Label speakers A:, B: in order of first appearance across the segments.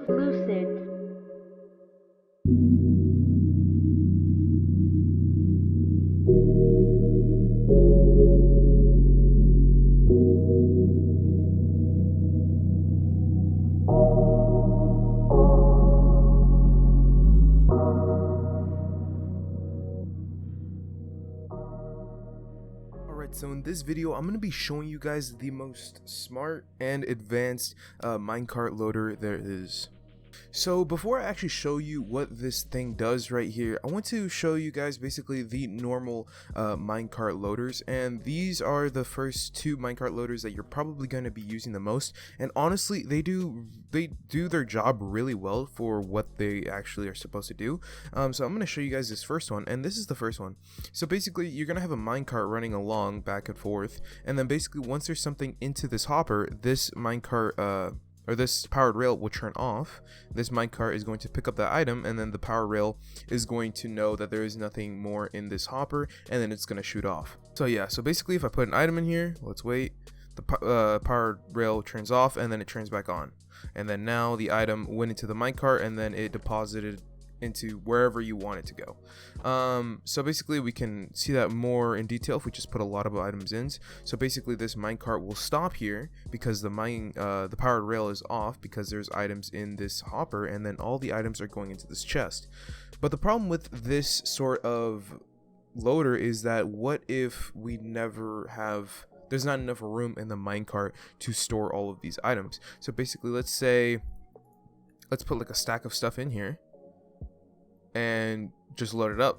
A: Lucid.
B: Alright, so in this video, I'm going to be showing you guys the most smart and advanced minecart loader there is. So before I actually show you what this thing does right here, I want to show you guys basically the normal minecart loaders, and these are the first two minecart loaders that you're probably going to be using the most. And honestly, they do their job really well for what they actually are supposed to do. So I'm going to show you guys this first one, and this is the first one. So basically, you're going to have a minecart running along back and forth, and then basically once there's something into this hopper, this minecart or this powered rail will turn off. This minecart is going to pick up that item, and then the power rail is going to know that there is nothing more in this hopper, and then it's going to shoot off. So yeah, so basically if I put an item in here, let's wait, the powered rail turns off, and then it turns back on. And then now the item went into the minecart, and then it deposited into wherever you want it to go. So basically we can see that more in detail if we just put a lot of items in. So basically this minecart will stop here because the powered rail is off because there's items in this hopper, and then all the items are going into this chest. But the problem with this sort of loader is that what if we never have, there's not enough room in the minecart to store all of these items. So basically let's put like a stack of stuff in here and just load it up.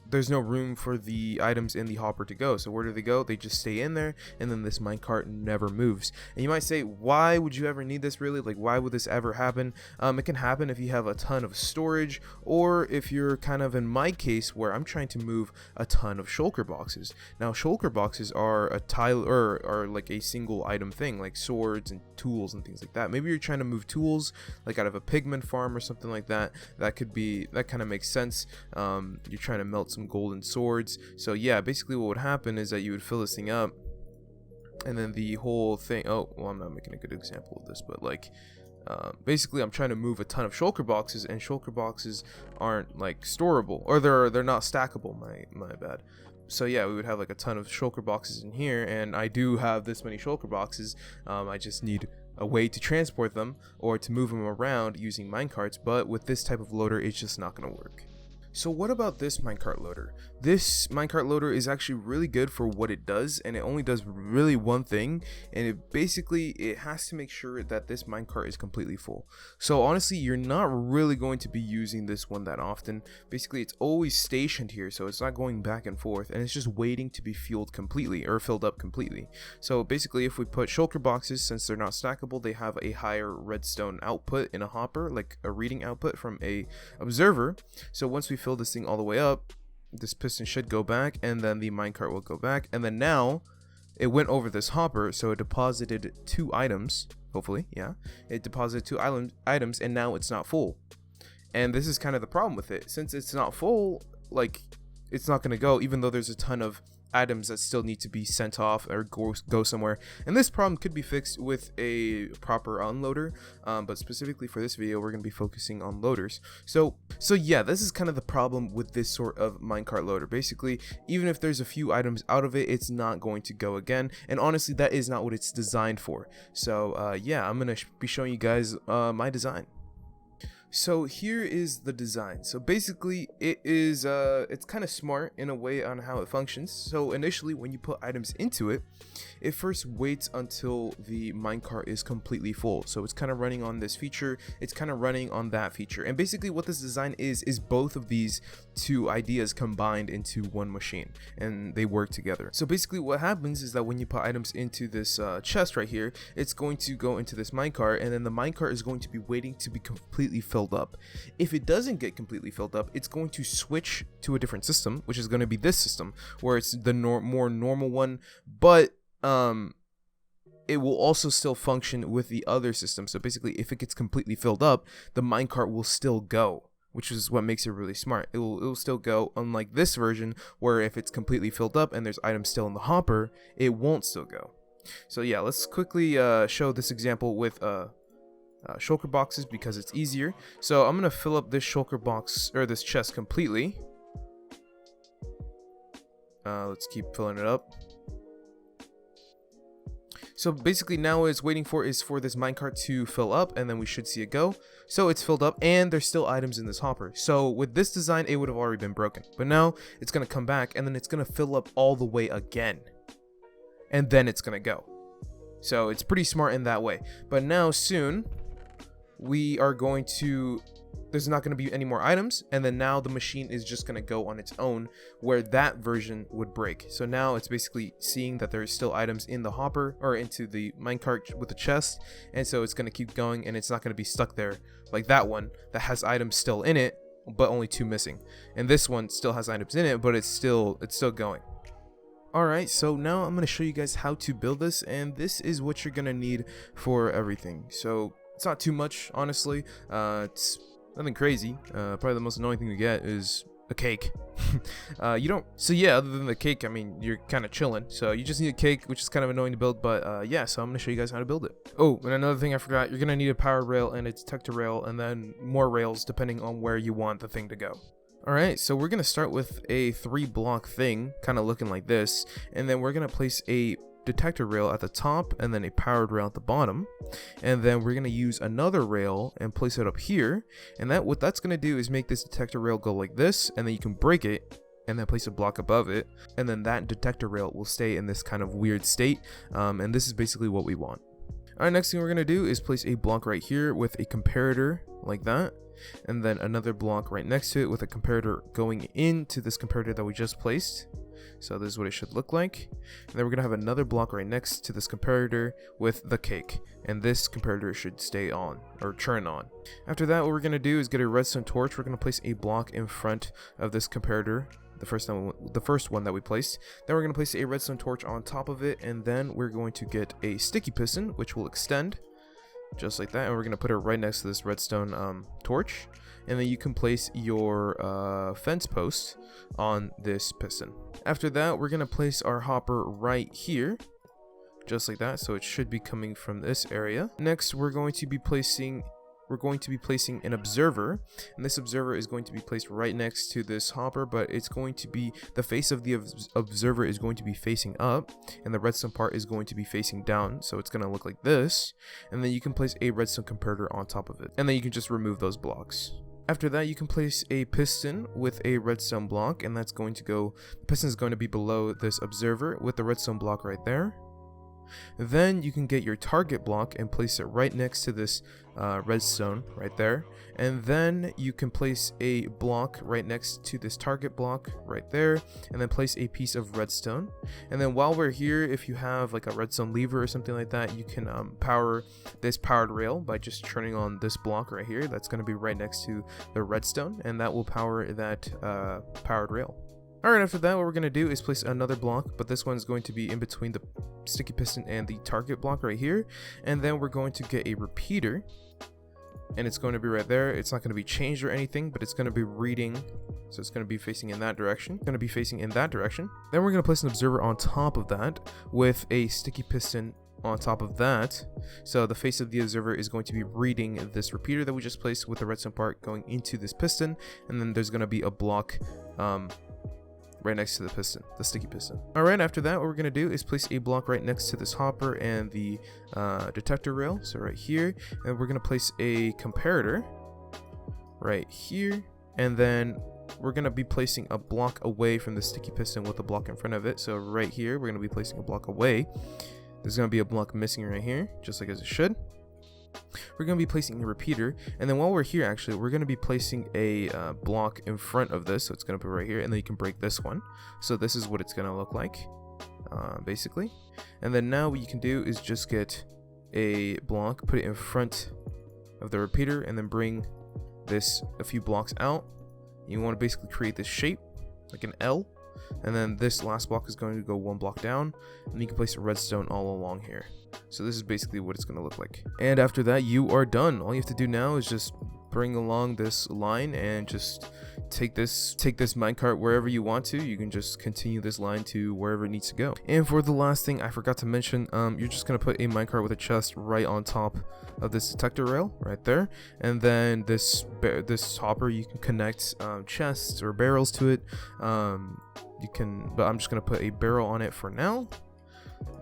B: There's no room for the items in the hopper to go, so where do they go? They just stay in there, and then this minecart never moves. And you might say, why would you ever need this really? Like, why would this ever happen? It can happen if you have a ton of storage, or if you're kind of in my case where I'm trying to move a ton of shulker boxes. Now shulker boxes are a tile or are like a single item thing, like swords and tools and things like that. Maybe you're trying to move tools like out of a pigman farm or something like that. That kind of makes sense. You're trying to melt some golden swords. So yeah, basically what would happen is that you would fill this thing up, and then the whole thing, oh well, I'm not making a good example of this, but like basically I'm trying to move a ton of shulker boxes, and shulker boxes aren't like storable, or they're not stackable, my bad. So yeah, we would have like a ton of shulker boxes in here, and I do have this many shulker boxes. I just need a way to transport them or to move them around using minecarts, but with this type of loader it's just not going to work. So what about this minecart loader? This minecart loader is actually really good for what it does, and it only does really one thing, and it has to make sure that this minecart is completely full. So honestly, you're not really going to be using this one that often. Basically, it's always stationed here, so it's not going back and forth, and it's just waiting to be filled up completely. So basically, if we put shulker boxes, since they're not stackable, they have a higher redstone output in a hopper, like a reading output from a observer. So once we fill this thing all the way up, this piston should go back, and then the minecart will go back, and then now it went over this hopper, so it deposited two items. Hopefully, yeah, it deposited two items, and now it's not full. And this is kind of the problem with it. Since it's not full, like, it's not going to go, even though there's a ton of items that still need to be sent off or go somewhere. And this problem could be fixed with a proper unloader, but specifically for this video we're going to be focusing on loaders. So yeah, this is kind of the problem with this sort of minecart loader. Basically, even if there's a few items out of it, it's not going to go again, and honestly that is not what it's designed for. So yeah, I'm going to be showing you guys my design. So here is the design. So basically it's kind of smart in a way on how it functions. So initially when you put items into it, it first waits until the minecart is completely full. So it's kind of running on this feature, it's kind of running on that feature. And basically what this design is both of these two ideas combined into one machine, and they work together. So basically what happens is that when you put items into this chest right here, it's going to go into this minecart, and then the minecart is going to be waiting to be completely filled up. If it doesn't get completely filled up, it's going to switch to a different system, which is going to be this system, where it's the more normal one, but it will also still function with the other system. So basically, if it gets completely filled up, the minecart will still go. which is what makes it really smart. It'll still go, unlike this version where if it's completely filled up and there's items still in the hopper, it won't still go. So yeah, let's quickly show this example with shulker boxes because it's easier. So I'm gonna fill up this shulker box or this chest completely. Let's keep filling it up. So basically now what it's waiting for is for this minecart to fill up, and then we should see it go. So it's filled up and there's still items in this hopper. So with this design, it would have already been broken. But now it's going to come back and then it's going to fill up all the way again. And then it's going to go. So it's pretty smart in that way. But now soon we are going to... There's not going to be any more items, and then now the machine is just going to go on its own, where that version would break. So now it's basically seeing that there's still items in the hopper or into the minecart with the chest, and so it's going to keep going, and it's not going to be stuck there like that one that has items still in it, but only 2 missing. And this one still has items in it, but it's still going. Alright, so now I'm going to show you guys how to build this, and this is what you're going to need for everything. So it's not too much, honestly. It's nothing crazy. Probably the most annoying thing to get is a cake. You don't... So yeah, other than the cake, I mean, you're kind of chilling. So you just need a cake, which is kind of annoying to build, but yeah, so I'm going to show you guys how to build it. Oh, and another thing I forgot, you're going to need a power rail and a detector rail, and then more rails depending on where you want the thing to go. Alright, so we're going to start with a 3-block thing, kind of looking like this, and then we're going to place a detector rail at the top and then a powered rail at the bottom, and then we're going to use another rail and place it up here, and what that's going to do is make this detector rail go like this, and then you can break it and then place a block above it, and then that detector rail will stay in this kind of weird state, and this is basically what we want. Alright, next thing we're going to do is place a block right here with a comparator like that, and then another block right next to it with a comparator going into this comparator that we just placed. So this is what it should look like. And then we're going to have another block right next to this comparator with the cake. And this comparator should stay on, or turn on. After that, what we're going to do is get a redstone torch. We're going to place a block in front of this comparator, the first one that we placed. Then we're going to place a redstone torch on top of it. And then we're going to get a sticky piston, which will extend just like that. And we're going to put it right next to this redstone torch. And then you can place your fence post on this piston. After that, we're going to place our hopper right here, just like that, so it should be coming from this area. Next, we're going to be placing an observer, and this observer is going to be placed right next to this hopper, but it's going to be, the face of the observer is going to be facing up, and the redstone part is going to be facing down, so it's going to look like this. And then you can place a redstone comparator on top of it, and then you can just remove those blocks. After that, you can place a piston with a redstone block, and that's going to go, the piston is going to be below this observer with the redstone block right there. Then you can get your target block and place it right next to this redstone right there, and then you can place a block right next to this target block right there, and then place a piece of redstone. And then while we're here, if you have like a redstone lever or something like that, you can power this powered rail by just turning on this block right here. That's going to be right next to the redstone, and that will power that powered rail. Alright, after that, what we're going to do is place another block, but this one is going to be in between the sticky piston and the target block right here. And then we're going to get a repeater, and it's going to be right there. It's not going to be changed or anything, but it's going to be reading, so it's going to be facing in that direction. Then we're going to place an observer on top of that with a sticky piston on top of that, so the face of the observer is going to be reading this repeater that we just placed with the redstone part going into this piston, and then there's going to be a block right next to the piston, the sticky piston. Alright, after that, what we're going to do is place a block right next to this hopper and the detector rail, so right here, and we're going to place a comparator right here, and then we're going to be placing a block away from the sticky piston with a block in front of it. So right here, we're going to be placing a block away. There's going to be a block missing right here, just like as it should. We're going to be placing a repeater, and then while we're here, actually, we're going to be placing a block in front of this, so it's going to be right here, and then you can break this one. So this is what it's going to look like, basically. And then now what you can do is just get a block, put it in front of the repeater, and then bring this a few blocks out. You want to basically create this shape, like an L, and then this last block is going to go 1 block down, and you can place a redstone all along here. So this is basically what it's going to look like. And after that, you are done. All you have to do now is just bring along this line and just take this minecart wherever you want to. You can just continue this line to wherever it needs to go. And for the last thing I forgot to mention, you're just gonna put a minecart with a chest right on top of this detector rail right there, and then this hopper, you can connect chests or barrels to it. You can, but I'm just gonna put a barrel on it for now,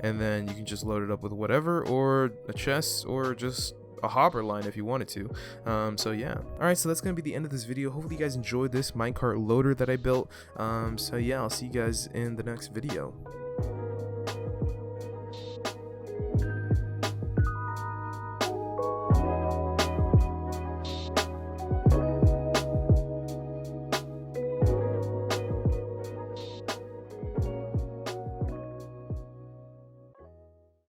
B: and then you can just load it up with whatever, or a chest, or just a hopper line if you wanted to. So yeah, all right, so that's gonna be the end of this video. Hopefully you guys enjoyed this minecart loader that I built. So yeah, I'll see you guys in the next video.